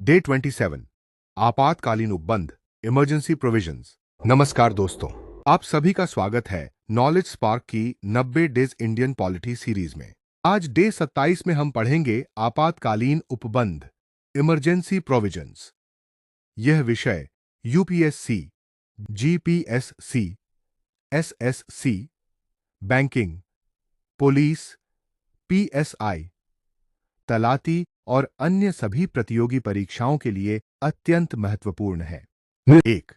Day 27 आपातकालीन उपबंध emergency provisions. नमस्कार दोस्तों, आप सभी का स्वागत है नॉलेज स्पार्क की 90 डेज इंडियन पॉलिटी सीरीज में। आज डे 27 में हम पढ़ेंगे आपातकालीन उपबंध इमरजेंसी प्रोविजंस। यह विषय UPSC, GPSC, SSC, banking, police, PSI, तलाती और अन्य सभी प्रतियोगी परीक्षाओं के लिए अत्यंत महत्वपूर्ण है। 1.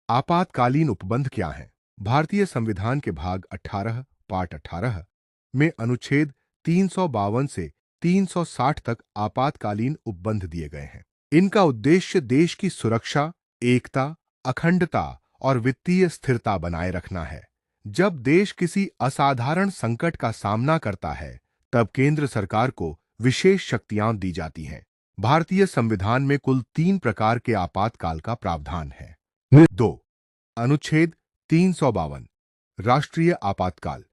आपातकालीन उपबंध क्या है? भारतीय संविधान के भाग 18, पार्ट 18 में अनुच्छेद 352 से 360 तक आपातकालीन उपबंध दिए गए हैं। इनका उद्देश्य देश की सुरक्षा, एकता, अखंडता और वित्तीय स्थिरता बनाए रखना है। जब देश किसी असाधारण संकट का सामना करता है, तब केंद्र सरकार को विशेष शक्तियां दी जाती हैं। भारतीय संविधान में कुल 3 प्रकार के आपातकाल का प्रावधान है। 2. अनुच्छेद 352 राष्ट्रीय आपातकाल,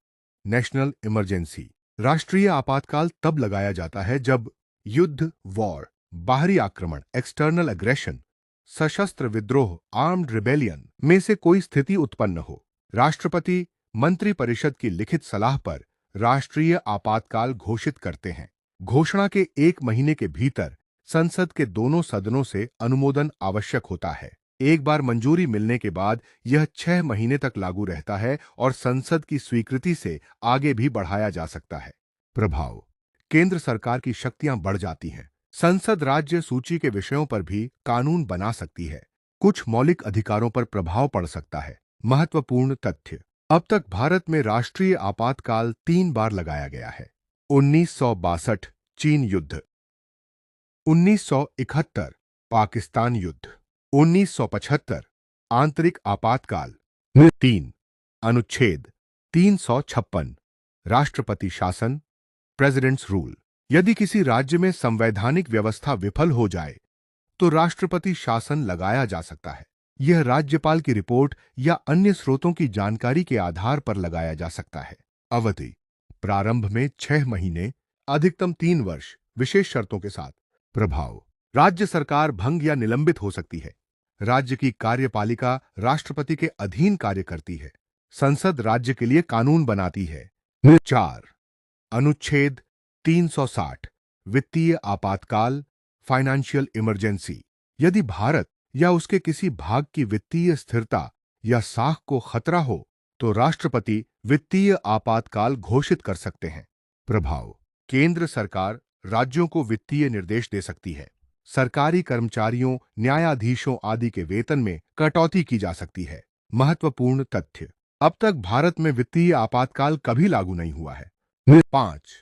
नेशनल इमरजेंसी। राष्ट्रीय आपातकाल तब लगाया जाता है जब युद्ध, वॉर, बाहरी आक्रमण, एक्सटर्नल एग्रेशन, सशस्त्र विद्रोह, आर्म्ड रिबेलियन में से कोई स्थिति उत्पन्न हो। राष्ट्रपति मंत्रिपरिषद की लिखित सलाह पर राष्ट्रीय आपातकाल घोषित करते हैं। घोषणा के 1 महीने के भीतर संसद के दोनों सदनों से अनुमोदन आवश्यक होता है। एक बार मंजूरी मिलने के बाद यह 6 महीने तक लागू रहता है और संसद की स्वीकृति से आगे भी बढ़ाया जा सकता है। प्रभाव: केंद्र सरकार की शक्तियां बढ़ जाती हैं। संसद राज्य सूची के विषयों पर भी कानून बना सकती है। कुछ मौलिक अधिकारों पर प्रभाव पड़ सकता है। महत्वपूर्ण तथ्य: अब तक भारत में राष्ट्रीय आपातकाल 3 बार लगाया गया है। 1962 चीन युद्ध, 1971 पाकिस्तान युद्ध, 1975 आंतरिक आपातकाल। 3. अनुच्छेद 356 राष्ट्रपति शासन, प्रेसिडेंट्स रूल। यदि किसी राज्य में संवैधानिक व्यवस्था विफल हो जाए तो राष्ट्रपति शासन लगाया जा सकता है। यह राज्यपाल की रिपोर्ट या अन्य स्रोतों की जानकारी के आधार पर लगाया जा सकता है। अवधि: प्रारंभ में 6 महीने, अधिकतम 3 वर्ष, विशेष शर्तों के साथ। प्रभाव: राज्य सरकार भंग या निलंबित हो सकती है। राज्य की कार्यपालिका राष्ट्रपति के अधीन कार्य करती है। संसद राज्य के लिए कानून बनाती है। 4. अनुच्छेद 360 वित्तीय आपातकाल, फाइनेंशियल इमरजेंसी। यदि भारत या उसके किसी भाग की वित्तीय स्थिरता या साख को खतरा हो तो राष्ट्रपति वित्तीय आपातकाल घोषित कर सकते हैं। प्रभाव: केंद्र सरकार राज्यों को वित्तीय निर्देश दे सकती है। सरकारी कर्मचारियों, न्यायाधीशों आदि के वेतन में कटौती की जा सकती है। महत्वपूर्ण तथ्य: अब तक भारत में वित्तीय आपातकाल कभी लागू नहीं हुआ है। 5.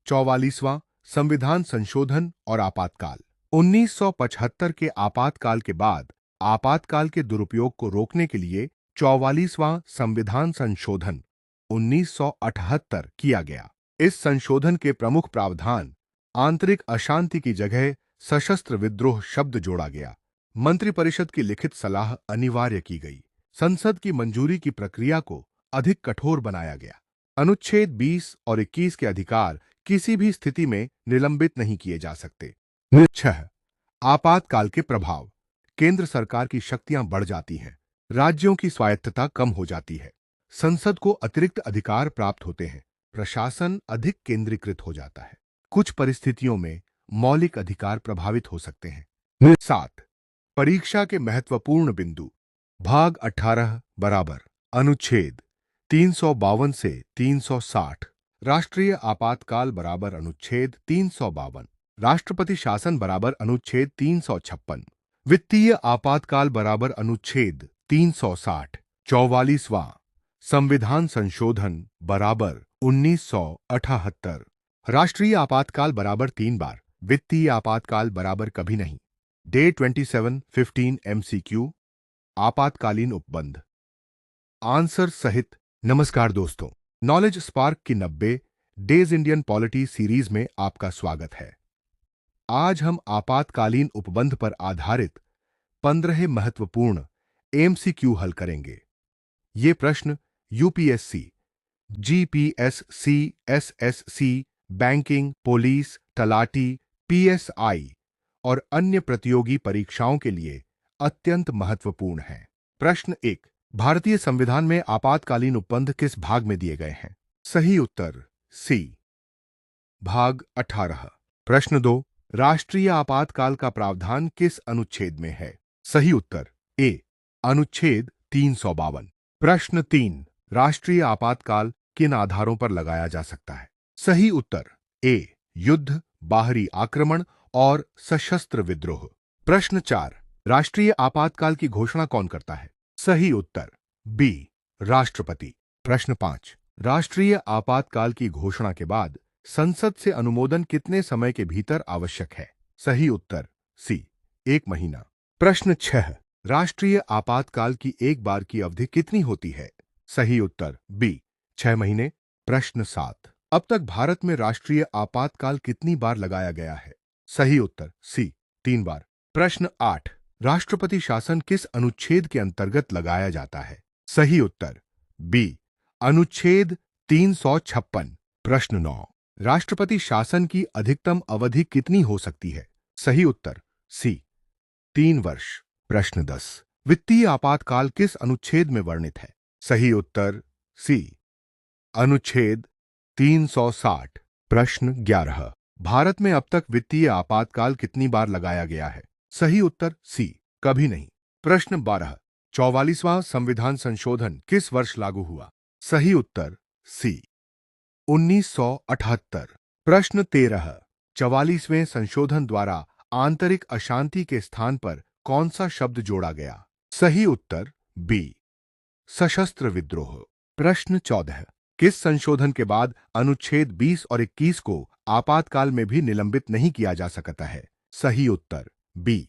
44वां संविधान संशोधन और आपातकाल। 1975 के आपातकाल के बाद आपातकाल के दुरुपयोग को रोकने के लिए 44वां संविधान संशोधन 1978 किया गया। इस संशोधन के प्रमुख प्रावधान: आंतरिक अशांति की जगह सशस्त्र विद्रोह शब्द जोड़ा गया। मंत्रिपरिषद की लिखित सलाह अनिवार्य की गई। संसद की मंजूरी की प्रक्रिया को अधिक कठोर बनाया गया। अनुच्छेद 20 और 21 के अधिकार किसी भी स्थिति में निलंबित नहीं किए जा सकते। 6. आपातकाल के प्रभाव: केंद्र सरकार की शक्तियां बढ़ जाती हैं। राज्यों की स्वायत्तता कम हो जाती है। संसद को अतिरिक्त अधिकार प्राप्त होते हैं। प्रशासन अधिक केंद्रीकृत हो जाता है। कुछ परिस्थितियों में मौलिक अधिकार प्रभावित हो सकते हैं। 7. परीक्षा के महत्वपूर्ण बिंदु। भाग 18 बराबर अनुच्छेद 352 से 360 राष्ट्रीय आपातकाल बराबर अनुच्छेद 352, राष्ट्रपति शासन बराबर अनुच्छेद 356, वित्तीय आपातकाल बराबर अनुच्छेद 360, 44वां संविधान संशोधन बराबर 1978, राष्ट्रीय आपातकाल बराबर 3 बार, वित्तीय आपातकाल बराबर कभी नहीं। डे 27-15 MCQ आपातकालीन उपबंध आंसर सहित। नमस्कार दोस्तों, नॉलेज स्पार्क की 90 डेज इंडियन पॉलिटी सीरीज में आपका स्वागत है। आज हम आपातकालीन उपबंध पर आधारित 15 महत्वपूर्ण MCQ हल करेंगे। ये प्रश्न UPSC, GPSC, SSC, banking, police, talati, PSI और अन्य प्रतियोगी परीक्षाओं के लिए अत्यंत महत्वपूर्ण है। प्रश्न 1। भारतीय संविधान में आपातकालीन उपबंध किस भाग में दिए गए हैं? सही उत्तर सी, भाग 18। प्रश्न 2। राष्ट्रीय आपातकाल का प्रावधान किस अनुच्छेद में है? सही उत्तर ए, अनुच्छेद 352। प्रश्न 3। राष्ट्रीय आपातकाल किन आधारों पर लगाया जा सकता है? सही उत्तर ए, युद्ध, बाहरी आक्रमण और सशस्त्र विद्रोह। प्रश्न 4। राष्ट्रीय आपातकाल की घोषणा कौन करता है? सही उत्तर बी, राष्ट्रपति। प्रश्न 5। राष्ट्रीय आपातकाल की घोषणा के बाद संसद से अनुमोदन कितने समय के भीतर आवश्यक है? सही उत्तर सी, 1 महीना। प्रश्न 6। राष्ट्रीय आपातकाल की एक बार की अवधि कितनी होती है? सही उत्तर बी, 6 महीने। प्रश्न 7। अब तक भारत में राष्ट्रीय आपातकाल कितनी बार लगाया गया है? सही उत्तर सी, 3 बार। प्रश्न 8। राष्ट्रपति शासन किस अनुच्छेद के अंतर्गत लगाया जाता है? सही उत्तर बी, अनुच्छेद 356। प्रश्न 9। राष्ट्रपति शासन की अधिकतम अवधि कितनी हो सकती है? सही उत्तर सी, 3 वर्ष। प्रश्न 10। वित्तीय आपातकाल किस अनुच्छेद में वर्णित है? सही उत्तर सी, अनुच्छेद 360। प्रश्न 11। भारत में अब तक वित्तीय आपातकाल कितनी बार लगाया गया है? सही उत्तर सी, कभी नहीं। प्रश्न 12। 44वां संविधान संशोधन किस वर्ष लागू हुआ? सही उत्तर सी, 1978। प्रश्न 13। 44वें संशोधन द्वारा आंतरिक अशांति के स्थान पर कौन सा शब्द जोड़ा गया? सही उत्तर बी, सशस्त्र विद्रोह। प्रश्न 14। किस संशोधन के बाद अनुच्छेद 20 और 21 को आपातकाल में भी निलंबित नहीं किया जा सकता है? सही उत्तर बी,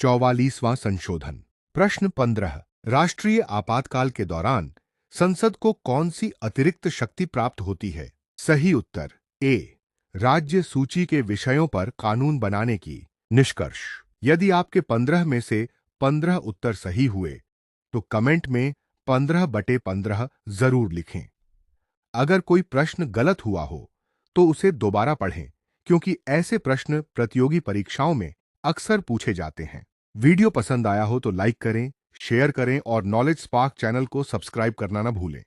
44वां संशोधन। प्रश्न 15। राष्ट्रीय आपातकाल के दौरान संसद को कौन सी अतिरिक्त शक्ति प्राप्त होती है? सही उत्तर ए, राज्य सूची के विषयों पर कानून बनाने की। निष्कर्ष। यदि आपके 15 में से 15 उत्तर सही हुए तो कमेंट में 15/15 जरूर लिखें। अगर कोई प्रश्न गलत हुआ हो तो उसे दोबारा पढ़ें, क्योंकि ऐसे प्रश्न प्रतियोगी परीक्षाओं में अक्सर पूछे जाते हैं। वीडियो पसंद आया हो तो लाइक करें, शेयर करें और नॉलेज स्पार्क चैनल को सब्सक्राइब करना न भूलें।